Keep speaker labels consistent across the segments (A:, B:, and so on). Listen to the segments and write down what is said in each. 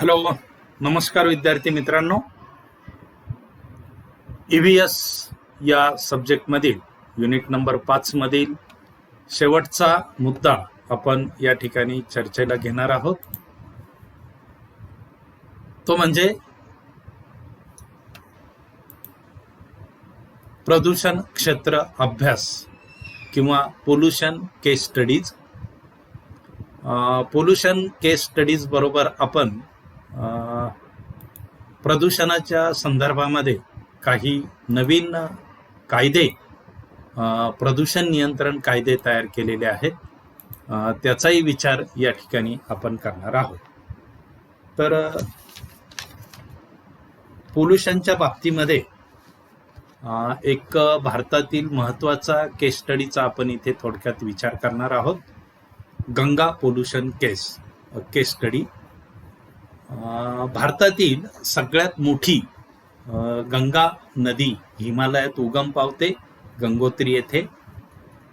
A: Hello, नमस्कार विद्यार्थी मित्रांनो. EVS या सब्जेक्टमधील युनिट नंबर 5 मधील शेवटचा मुद्दा आपण या ठिकाणी चर्चेला घेणार आहोत. तो म्हणजे प्रदूषण क्षेत्र अभ्यास किंवा पोल्युशन केस स्टडीज. पोल्युशन केस स्टडीज बरोबर आपण प्रदूषणाच्या संदर्भामध्ये काही नवीन कायदे, प्रदूषण नियंत्रण कायदे तयार केलेले आहेत, त्याचाही विचार या ठिकाणी आपण करणार आहोत. तर पोल्युशनच्या बाबतीमध्ये एक भारतातील महत्त्वाचा केस स्टडीचा आपण इथे थोडक्यात विचार करणार आहोत. गंगा पोल्युशन केस स्टडी. भारतातील सगळ्यात मोठी गंगा नदी हिमालयात उगम पावते गंगोत्री येथे.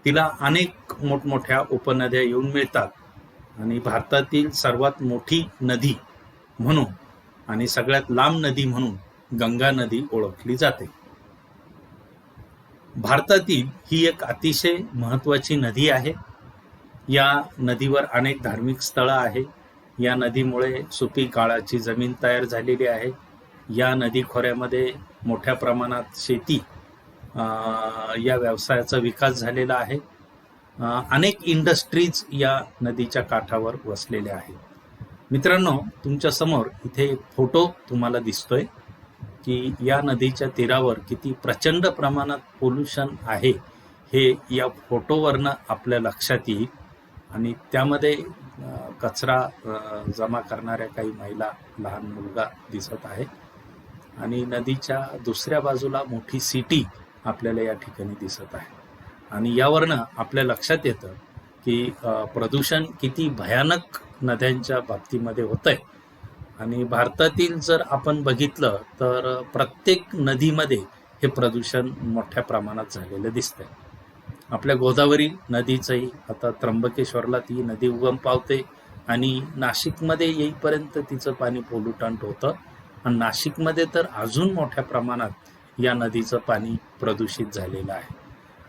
A: तिला अनेक मोठमोठ्या उपनद्या येऊन मिळतात आणि भारतातील सर्वात मोठी नदी म्हणून आणि सगळ्यात लांब नदी म्हणून गंगा नदी ओळखली जाते. भारतातील ही एक अतिशय महत्त्वाची नदी आहे. या नदीवर अनेक धार्मिक स्थळं आहे. या नदीमुळे सुपीक गाळाची जमीन तयार झालेली आहे. या नदी खोऱ्यामध्ये मोठ्या प्रमाणात शेती या व्यवसायाचा विकास झालेला आहे. अनेक इंडस्ट्रीज या नदीच्या काठावर वसलेल्या आहेत. मित्रांनो, तुमच्या समोर इथे एक फोटो तुम्हाला दिसतोय की या नदीच्या तीरावर किती प्रचंड प्रमाणात पोल्युशन आहे हे या फोटोवरनं आपल्या लक्षात येईल. आणि त्यामध्ये कचरा जमा करणाऱ्या काही महिला, लहान मुलगा दिसत आहे आणि नदीच्या दुसऱ्या बाजूला मोठी सिटी आपल्याला या ठिकाणी दिसत आहे. आणि यावरनं आपल्या लक्षात येतं की प्रदूषण किती भयानक नद्यांच्या बाबतीमध्ये होतंय. आणि भारतातील जर आपण बघितलं तर प्रत्येक नदीमध्ये हे प्रदूषण मोठ्या प्रमाणात झालेलं दिसतंय. आपल्या गोदावरी नदीचंही आता त्र्यंबकेश्वरला ती नदी उगम पावते आणि नाशिकमध्ये येईपर्यंत तिचं पाणी पोल्युटंट होतं. आणि नाशिकमध्ये तर अजून मोठ्या प्रमाणात या नदीचं पाणी प्रदूषित झालेलं आहे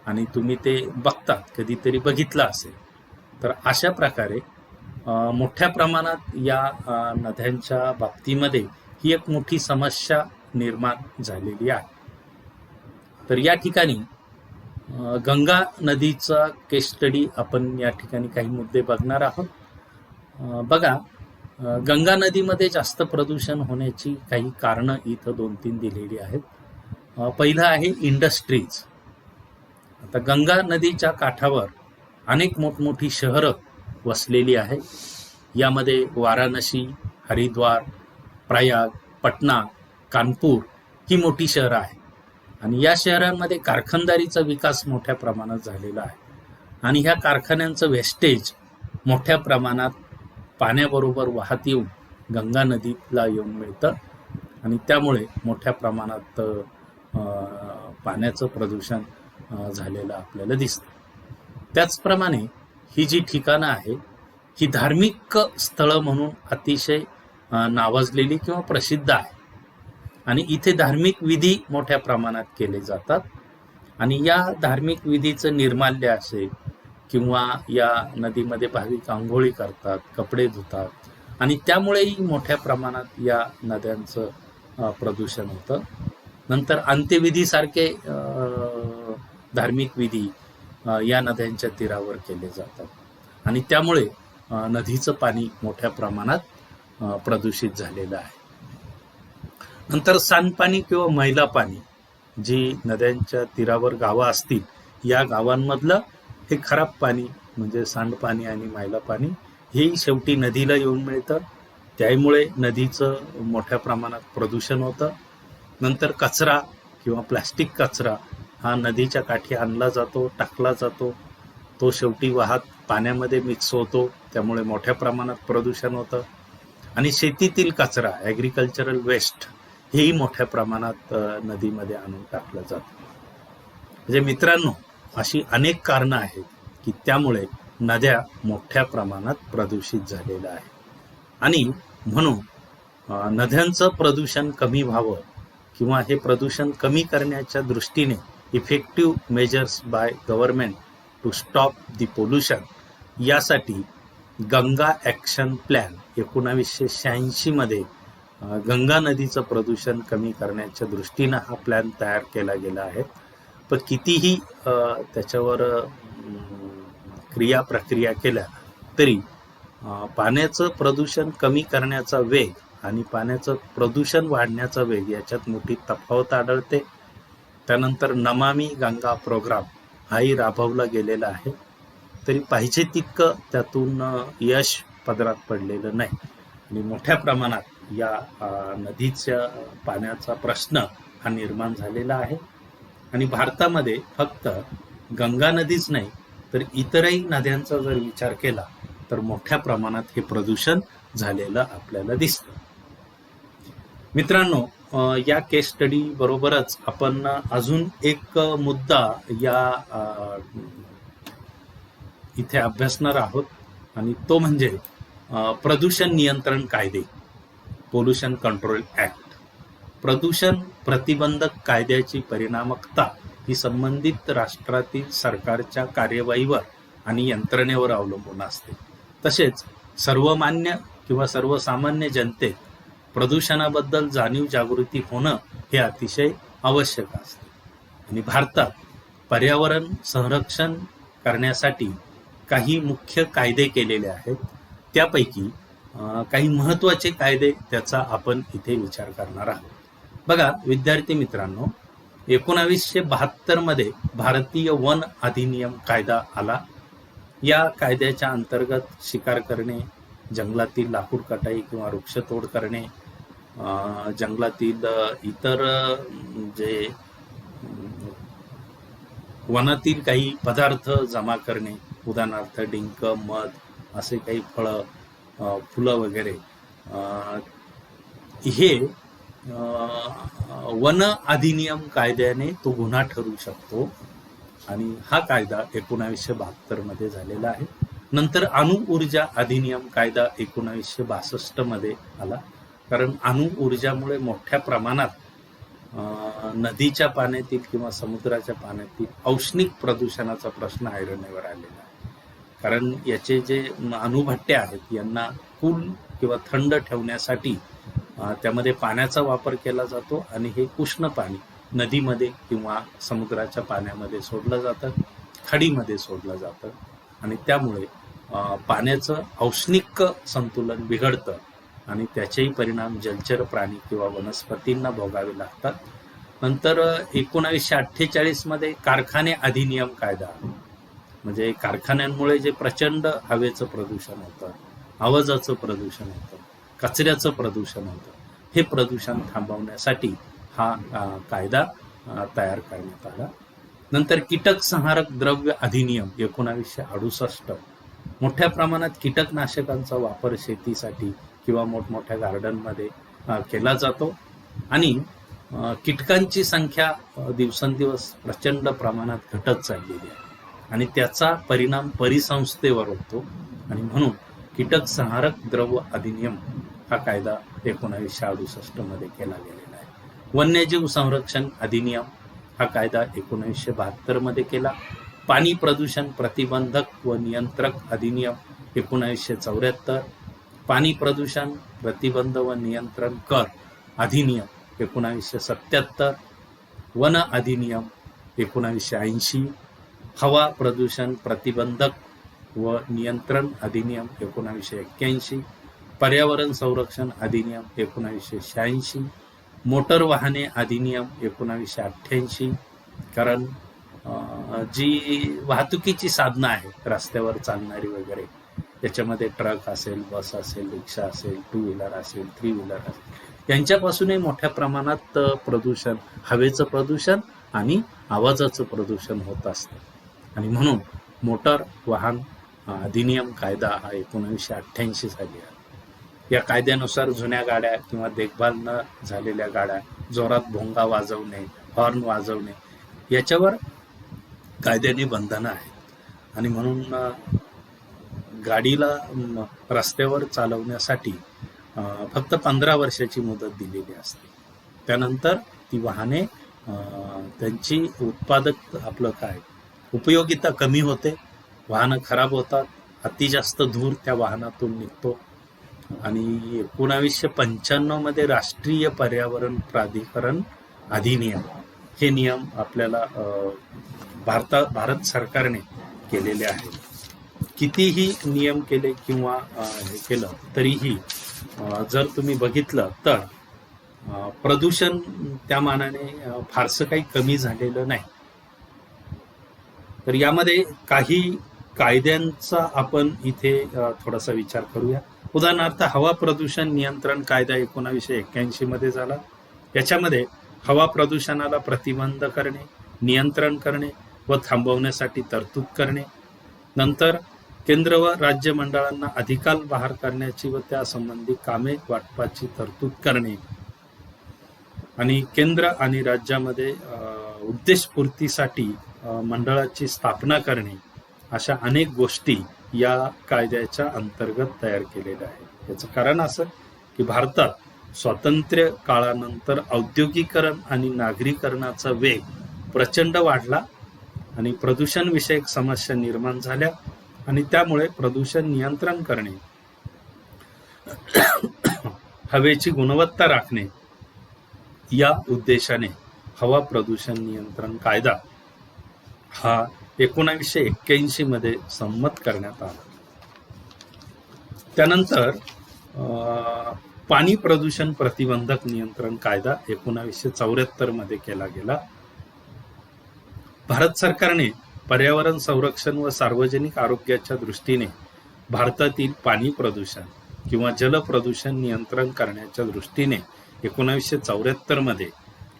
A: आणि तुम्ही ते बघतात, कधीतरी बघितलं असेल. तर अशा प्रकारे मोठ्या प्रमाणात या नद्यांच्या बाबतीमध्ये ही एक मोठी समस्या निर्माण झालेली आहे. तर या ठिकाणी गंगा नदीचा केस स्टडी आपण या ठिकाणी काही मुद्दे बघणार आहोत. बघा, गंगा नदीमध्ये जास्त प्रदूषण होण्याची काही कारणं इथं 2-3 दिलेली आहेत. पहिलं आहे इंडस्ट्रीज. आता गंगा नदीच्या काठावर अनेक मोठमोठी शहरं वसलेली आहेत. यामध्ये वाराणसी, हरिद्वार, प्रयाग, पटना, कानपूर ही मोठी शहरं आहेत. आणि या शहरांमध्ये कारखानदारीचा विकास मोठ्या प्रमाणात झालेला आहे. आणि ह्या कारखान्यांचं वेस्टेज मोठ्या प्रमाणात पाण्याबरोबर वाहत येऊन गंगा नदीला येऊन मिळतं आणि त्यामुळे मोठ्या प्रमाणात पाण्याचं प्रदूषण झालेलं आपल्याला दिसतं. त्याचप्रमाणे ही जी ठिकाणं आहे ही धार्मिक स्थळं म्हणून अतिशय नावाजलेली किंवा प्रसिद्ध आहे. आणि इथे धार्मिक विधी मोठ्या प्रमाणात केले जातात. आणि या धार्मिक विधीचं निर्माल्य असेल किंवा या नदीमध्ये भाविक आंघोळी करतात, कपडे धुतात आणि त्यामुळेही मोठ्या प्रमाणात या नद्यांचं प्रदूषण होतं. नंतर अंत्यविधीसारखे धार्मिक विधी या नद्यांच्या तीरावर केले जातात आणि त्यामुळे नदीचं पाणी मोठ्या प्रमाणात प्रदूषित झालेलं आहे. नंतर सांडपाणी किंवा मैला पाणी, जी नद्यांच्या तीरावर गावं असतील या गावांमधलं हे खराब पाणी म्हणजे सांडपाणी आणि मैला पाणी हेही शेवटी नदीला येऊन मिळतं. त्यामुळे नदीचं मोठ्या प्रमाणात प्रदूषण होतं. नंतर कचरा किंवा प्लॅस्टिक कचरा हा नदीच्या काठी आणला जातो, टाकला जातो. तो शेवटी वाहत पाण्यामध्ये मिक्स होतो, त्यामुळे मोठ्या प्रमाणात प्रदूषण होतं. आणि शेतीतील कचरा, ॲग्रिकल्चरल वेस्ट, हेही मोठ्या प्रमाणात नदीमध्ये आणून टाकलं जातं. म्हणजे मित्रांनो, अशी अनेक कारणं आहेत की त्यामुळे नद्या मोठ्या प्रमाणात प्रदूषित झालेल्या आहेत. आणि म्हणून नद्यांचं प्रदूषण कमी व्हावं किंवा हे प्रदूषण कमी करण्याच्या दृष्टीने effective measures by government to stop the pollution यासाठी गंगा ॲक्शन प्लॅन 1986 मध्ये गंगा नदीचं प्रदूषण कमी करण्याच्या दृष्टीनं हा प्लॅन तयार केला गेला आहे. पण कितीही त्याच्यावर क्रिया प्रक्रिया केल्या तरी पाण्याचं प्रदूषण कमी करण्याचा वेग आणि पाण्याचं प्रदूषण वाढण्याचा वेग याच्यात मोठी तफावत आढळते. त्यानंतर नमामि गंगा प्रोग्राम हाही राबवला गेलेला आहे, तरी पाहिजे तितकं त्यातून यश पदरात पडलेलं नाही आणि मोठ्या प्रमाणात या नदीच्या पाण्याचा प्रश्न हा निर्माण झालेला आहे. आणि भारतामध्ये फक्त गंगा नदीच नाही तर इतरही नद्यांचा जर विचार केला तर मोठ्या प्रमाणात हे प्रदूषण झालेलं आपल्याला दिसतं. मित्रांनो, या केस स्टडी बरोबरच आपण अजून एक मुद्दा या इथे अभ्यासणार आहोत आणि तो म्हणजे प्रदूषण नियंत्रण कायदे, पोल्युशन कंट्रोल ऍक्ट. प्रदूषण प्रतिबंधक कायद्याची परिणामकता ही संबंधित राष्ट्रातील सरकारच्या कार्यवाहीवर आणि यंत्रणेवर अवलंबून असते. तसेच सर्वमान्य किंवा सर्वसामान्य जनतेत प्रदूषणाबद्दल जाणीव जागृती होणं हे अतिशय आवश्यक असते. आणि भारतात पर्यावरण संरक्षण करण्यासाठी काही मुख्य कायदे केलेले आहेत. त्यापैकी काही महत्त्वाचे कायदे त्याचा आपण इथे विचार करणार आहोत. बघा विद्यार्थी मित्रांनो, 1972 मध्ये भारतीय वन अधिनियम कायदा आला. या कायद्याच्या अंतर्गत शिकार करणे, जंगलातील लाकूड कटाई किंवा वृक्षतोड करणे, जंगलातील इतर जे वनातील काही पदार्थ जमा करणे, उदाहरणार्थ डिंक, मध असे काही फळं, फुलं वगैरे, हे वन अधिनियम कायद्याने तो गुन्हा ठरू शकतो आणि हा कायदा 1972 मध्ये झालेला आहे. नंतर अणु ऊर्जा अधिनियम कायदा 1962 मध्ये आला. कारण अणु ऊर्जामुळे मोठ्या प्रमाणात नदीच्या पाण्यातील किंवा समुद्राच्या पाण्यातील औष्णिक प्रदूषणाचा प्रश्न ऐरणीवर आलेला आहे. कारण याचे जे अणुभट्टे आहेत यांना कूल किंवा थंड ठेवण्यासाठी त्यामध्ये पाण्याचा वापर केला जातो आणि हे उष्ण पाणी नदीमध्ये किंवा समुद्राच्या पाण्यामध्ये सोडलं जातं, खाडीमध्ये सोडलं जातं आणि त्यामुळे पाण्याचं औष्णिक संतुलन बिघडतं आणि त्याचेही परिणाम जलचर प्राणी किंवा वनस्पतींना भोगावे लागतात. नंतर 1948 मध्ये कारखाने अधिनियम कायदा, म्हणजे कारखान्यांमुळे जे प्रचंड हवेचं प्रदूषण होतं, आवाजाचं प्रदूषण होतं, कचऱ्याचं प्रदूषण होतं, हे प्रदूषण थांबवण्यासाठी हा कायदा तयार करण्यात आला. नंतर कीटक संहारक द्रव्य अधिनियम 1968, मोठ्या प्रमाणात कीटकनाशकांचा वापर शेतीसाठी किंवा मोठमोठ्या गार्डनमध्ये केला जातो आणि कीटकांची संख्या दिवसेंदिवस प्रचंड प्रमाणात घटत चाललेली आहे आणि त्याचा परिणाम परिसंस्थेवर होतो आणि म्हणून कीटक संहारक द्रव्य अधिनियम हा कायदा 1968 मध्ये केला गेलेला आहे. वन्यजीव संरक्षण अधिनियम हा कायदा 1972 मध्ये केला. पाणी प्रदूषण प्रतिबंधक व नियंत्रक अधिनियम 1974, पाणी प्रदूषण प्रतिबंध व नियंत्रण कर अधिनियम 1977, वन अधिनियम 1980, हवा प्रदूषण प्रतिबंधक व नियंत्रण अधिनियम 1981, पर्यावरण संरक्षण अधिनियम 1986, मोटर वाहने अधिनियम 1988. कारण जी वाहतुकीची साधनं आहेत रस्त्यावर चालणारी वगैरे, त्याच्यामध्ये ट्रक असेल, बस असेल, रिक्षा असेल, 2 व्हीलर असेल, 3 व्हीलर असेल, यांच्यापासूनही मोठ्या प्रमाणात प्रदूषण, हवेचं प्रदूषण आणि आवाजाचं प्रदूषण होत असतं आणि म्हणून मोटर वाहन अधिनियम कायदा हा 1988 साली आला. या कायद्यानुसार जुन्या गाड्या किंवा देखभाल न झालेल्या गाड्या जोरात भोंगा वाजवणे, हॉर्न वाजवणे याच्यावर कायद्याने बंधनं आहेत आणि म्हणून गाडीला रस्त्यावर चालवण्यासाठी फक्त 15 वर्षाची मुदत दिलेली असते. त्यानंतर ती वाहने त्यांची उत्पादक आपलं काय उपयोगिता कमी होते, वाहनं खराब होतात, अति जास्त धूर त्या वाहनातून निघतो. आणि 1995 मध्ये राष्ट्रीय पर्यावरण प्राधिकरण अधिनियम हे नियम आपल्याला भारत सरकारने केलेले आहेत. कितीही नियम केले किंवा हे केलं तरीही जर तुम्ही बघितलं तर प्रदूषण त्या मानाने फारसं काही कमी झालेलं नाही. तर यामध्ये काही कायद्यांचा आपण इथे थोडासा विचार करूया. उदाहरणार्थ हवा प्रदूषण नियंत्रण कायदा 1981 मध्ये झाला. याच्यामध्ये हवा प्रदूषणाला प्रतिबंध करणे, नियंत्रण करणे व थांबवण्यासाठी तरतूद करणे, नंतर केंद्र व राज्य मंडळांना अधिकार बहाल करण्याची व त्यासंबंधी कामे वाटपाची तरतूद करणे आणि केंद्र आणि राज्यामध्ये उद्देशपूर्तीसाठी मंडळाची स्थापना करणे, अशा अनेक गोष्टी या कायद्याच्या अंतर्गत तयार केलेल्या आहेत. याचं कारण असं की भारतात स्वातंत्र्य काळानंतर औद्योगिकरण आणि नागरीकरणाचा वेग प्रचंड वाढला आणि प्रदूषण विषयक समस्या निर्माण झाल्या आणि त्यामुळे प्रदूषण नियंत्रण करणे, हवेची गुणवत्ता राखणे या उद्देशाने हवा प्रदूषण नियंत्रण कायदा हा 1981 मध्ये संमत करण्यात आला. त्यानंतर पाणी प्रदूषण प्रतिबंधक नियंत्रण कायदा 1974 मध्ये केला गेला. भारत सरकारने पर्यावरण संरक्षण व सार्वजनिक आरोग्याच्या दृष्टीने भारतातील पाणी प्रदूषण किंवा जल प्रदूषण नियंत्रण करण्याच्या दृष्टीने 1974 मध्ये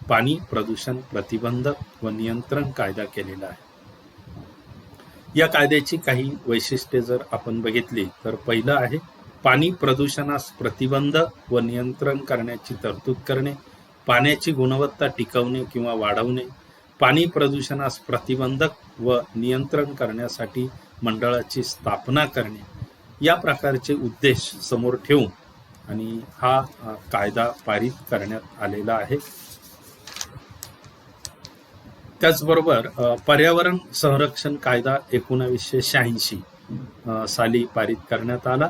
A: पाणी प्रदूषण प्रतिबंधक व नियंत्रण कायदा केलेला आहे. या कायद्याची काही वैशिष्ट्ये जर आपण बघितली तर पहिलं आहे पाणी प्रदूषणास प्रतिबंध व नियंत्रण करण्याची तरतूद करणे, पाण्याची गुणवत्ता टिकवणे किंवा वाढवणे, पाणी प्रदूषणास प्रतिबंधक व नियंत्रण करण्यासाठी मंडळाची स्थापना करणे, या प्रकारचे उद्देश समोर ठेवून आणि हा कायदा पारित करण्यात आलेला आहे. त्याचबरोबर पर्यावरण संरक्षण कायदा 1986 साली पारित करण्यात आला.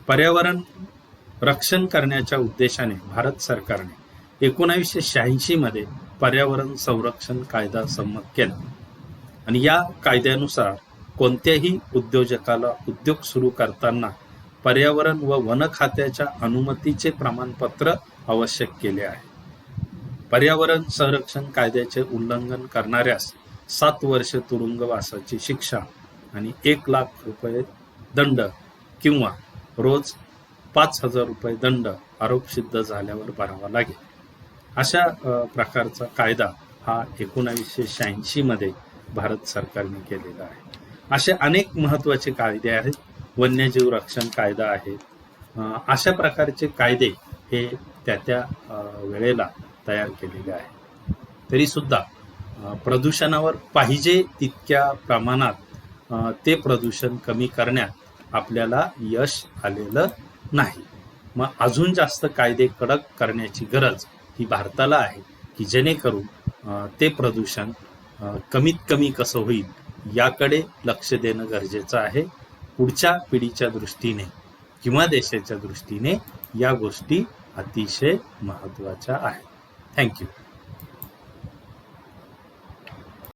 A: पर्यावरण रक्षण करण्याच्या उद्देशाने भारत सरकारने 1986 मध्ये पर्यावरण संरक्षण कायदा संमत केला आणि या कायद्यानुसार कोणत्याही उद्योजकाला उद्योग सुरू करताना पर्यावरण व वन खात्याच्या अनुमतीचे प्रमाणपत्र आवश्यक केले आहे. पर्यावरण संरक्षण कायद्याचे उल्लंघन करणाऱ्यास 7 वर्ष तुरुंगवासाची शिक्षा आणि 1 लाख रुपये दंड किंवा रोज 5,000 रुपये दंड आरोप सिद्ध झाल्यावर भरावा लागेल. अशा प्रकारचा कायदा हा 1986 मध्ये भारत सरकारने केलेला आहे. असे अनेक महत्वाचे कायदे आहेत. वन्यजीव रक्षण कायदा आहे. अशा प्रकारचे कायदे हे त्या वेळेला तयार केलेले आहे. तरी सुद्धा प्रदूषणावर पाहिजे तितक्या प्रमाणात ते प्रदूषण कमी करण्यात आपल्याला यश आलेलं नाही. मग अजून जास्त कायदे कडक करण्याची गरज ही भारताला आहे की जेणेकरून ते प्रदूषण कमीत कमी कसं होईल याकडे लक्ष देणं गरजेचं आहे. पुढच्या पिढीच्या दृष्टीने किंवा देशाच्या दृष्टीने या गोष्टी अतिशय महत्त्वाच्या आहेत. थँक्यू.